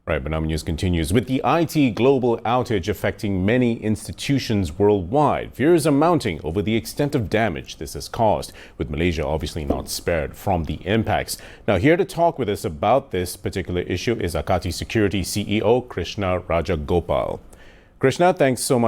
Right, Bernama News continues. With the IT global outage affecting many institutions worldwide, fears are mounting over the extent of damage this has caused, with Malaysia obviously not spared from the impacts. Now, here to talk with us about this particular issue is Akati Security CEO Krishna Rajagopal. Krishna, thanks so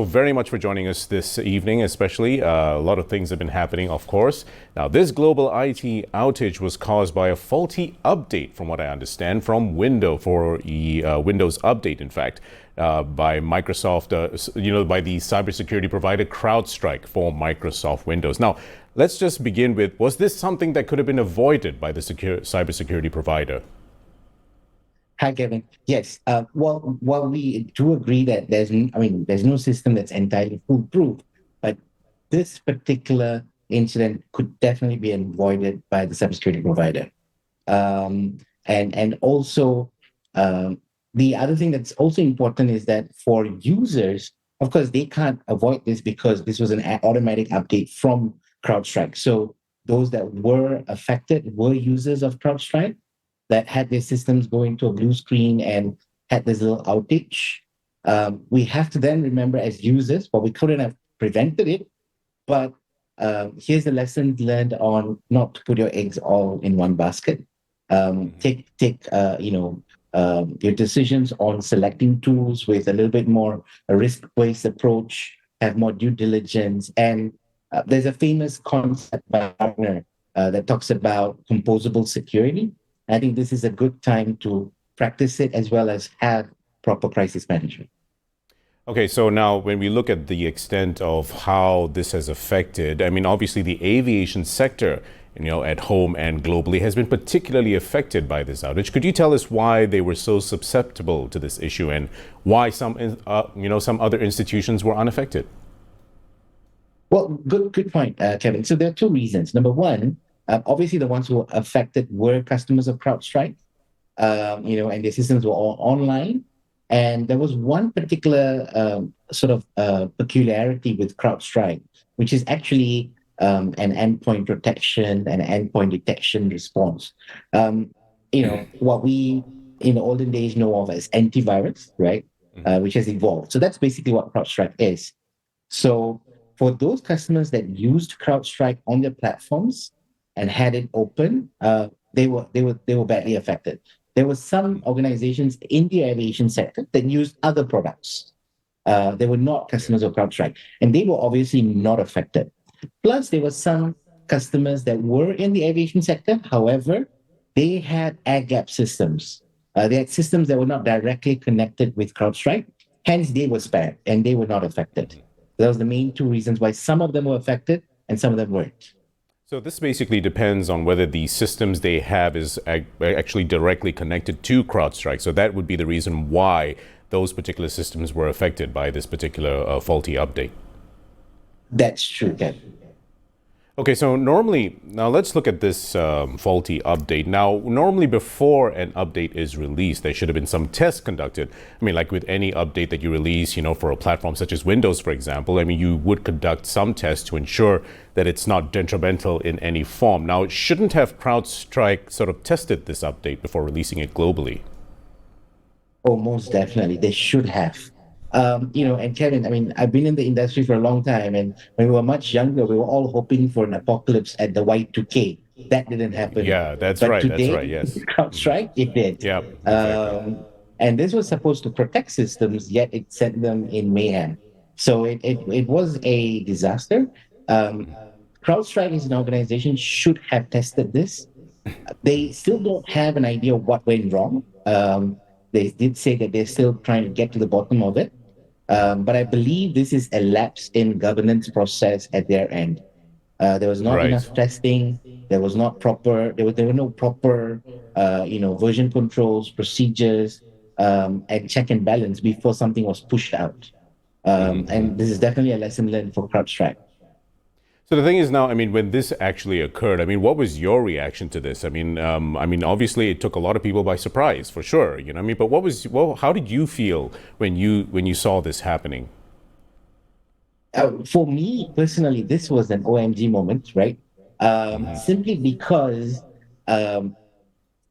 very much for joining us this evening, especially. A lot of things have been happening, of course. Now, this global IT outage was caused by a faulty update, from what I understand, from Windows Update, in fact, by Microsoft, by the cybersecurity provider CrowdStrike for Microsoft Windows. Now, let's just begin with, was this something that could have been avoided by the cybersecurity provider? Hi, Kevin. Yes. While we do agree that there's no system that's entirely foolproof, but this particular incident could definitely be avoided by the cybersecurity provider. And also, the other thing that's also important is that for users, of course, they can't avoid this because this was an automatic update from CrowdStrike. So those that were affected were users of CrowdStrike that had their systems going to a blue screen and had this little outage. We have to then remember as users, well, we couldn't have prevented it, but here's the lesson learned on not to put your eggs all in one basket. Take your decisions on selecting tools with a little bit more a risk-based approach, have more due diligence. And there's a famous concept by Gartner that talks about composable security. I think this is a good time to practice it as well as have proper crisis management. Okay, so now when we look at the extent of how this has affected, I mean, obviously the aviation sector, at home and globally has been particularly affected by this outage. Could you tell us why they were so susceptible to this issue and why some other institutions were unaffected? Well, good point, Kevin. So there are two reasons. Number one, obviously, the ones who were affected were customers of CrowdStrike, and their systems were all online. And there was one particular peculiarity with CrowdStrike, which is actually an endpoint protection and endpoint detection response. What we in the olden days know of as antivirus, right? Which has evolved. So that's basically what CrowdStrike is. So for those customers that used CrowdStrike on their platforms, and had it open, they were badly affected. There were some organizations in the aviation sector that used other products. They were not customers of CrowdStrike, and they were obviously not affected. Plus, there were some customers that were in the aviation sector. However, they had air gap systems. They had systems that were not directly connected with CrowdStrike. Hence, they were spared, and they were not affected. That was the main two reasons why some of them were affected and some of them weren't. So this basically depends on whether the systems they have is actually directly connected to CrowdStrike. So that would be the reason why those particular systems were affected by this particular faulty update. That's true, Ken. Okay, so now let's look at this faulty update. Now, normally before an update is released, there should have been some tests conducted. I mean, like with any update that you release, for a platform such as Windows, for example, I mean, you would conduct some tests to ensure that it's not detrimental in any form. Now, shouldn't have CrowdStrike sort of tested this update before releasing it globally? Oh, most definitely. They should have. And Kevin, I mean, I've been in the industry for a long time, and when we were much younger, we were all hoping for an apocalypse at the Y2K. That didn't happen. Yeah, that's But right. That's today, right. Yes. CrowdStrike, it did. Yeah, exactly. And this was supposed to protect systems, yet it sent them in mayhem. So it was a disaster. Um, CrowdStrike as an organization should have tested this. They still don't have an idea of what went wrong. They did say that they're still trying to get to the bottom of it. But I believe this is a lapse in governance process at their end. There was not Right. enough testing. There was not proper. There were no proper, version controls, procedures, and check and balance before something was pushed out. And this is definitely a lesson learned for CrowdStrike. So the thing is now, I mean, when this actually occurred, I mean, what was your reaction to this? I mean, obviously it took a lot of people by surprise, for sure. I mean, but how did you feel when you saw this happening? For me personally, this was an OMG moment, right? Simply because um,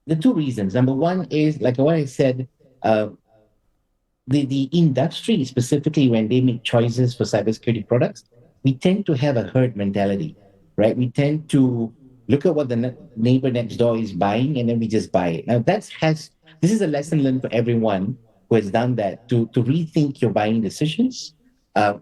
the two reasons. Number one is, like what I said, uh, the industry, specifically when they make choices for cybersecurity products, we tend to have a herd mentality, right? We tend to look at what the neighbor next door is buying, and then we just buy it. Now this is a lesson learned for everyone who has done that, to rethink your buying decisions.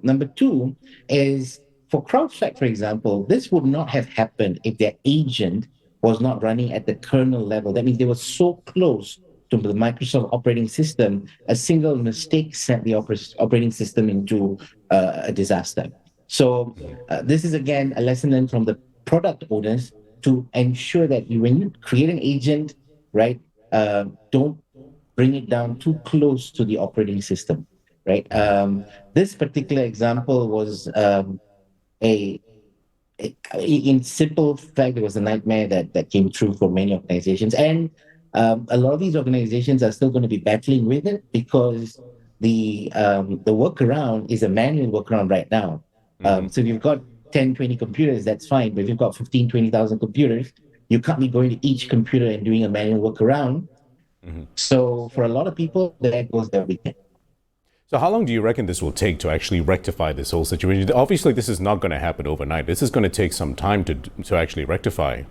Number two is, for CrowdStrike, for example, this would not have happened if their agent was not running at the kernel level. That means they were so close to the Microsoft operating system, a single mistake sent the operating system into a disaster. So this is again a lesson learned from the product owners, to ensure that when you create an agent, right, don't bring it down too close to the operating system, right? This particular example was a in simple fact, it was a nightmare that came true for many organizations. And a lot of these organizations are still going to be battling with it, because the workaround is a manual workaround right now. So if you've got 10, 20 computers, that's fine. But if you've got 15, 20,000 computers, you can't be going to each computer and doing a manual workaround. So for a lot of people, that goes their weekend. So how long do you reckon this will take to actually rectify this whole situation? Obviously, this is not going to happen overnight. This is going to take some time to actually rectify.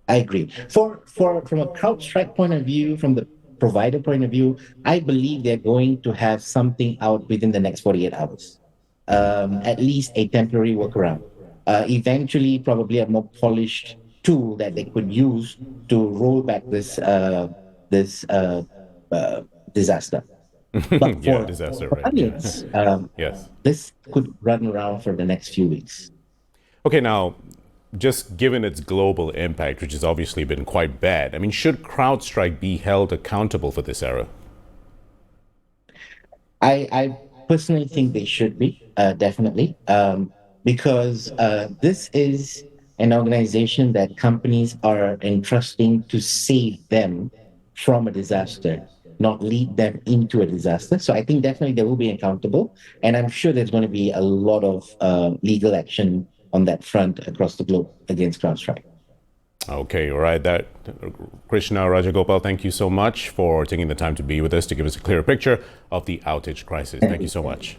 I agree. From a CrowdStrike point of view, from the provider point of view, I believe they're going to have something out within the next 48 hours. At least a temporary workaround. Eventually, probably a more polished tool that they could use to roll back this disaster. But Yeah, for disaster, right? Yeah. clients, Yes. this could run around for the next few weeks. Okay, now, just given its global impact, which has obviously been quite bad, I mean, should CrowdStrike be held accountable for this error? I personally think they should be, definitely, because this is an organization that companies are entrusting to save them from a disaster, not lead them into a disaster. So I think definitely they will be accountable, and I'm sure there's going to be a lot of legal action on that front across the globe against CrowdStrike. Okay, all right. That Krishna Rajagopal, thank you so much for taking the time to be with us to give us a clearer picture of the outage crisis. Thank you so much.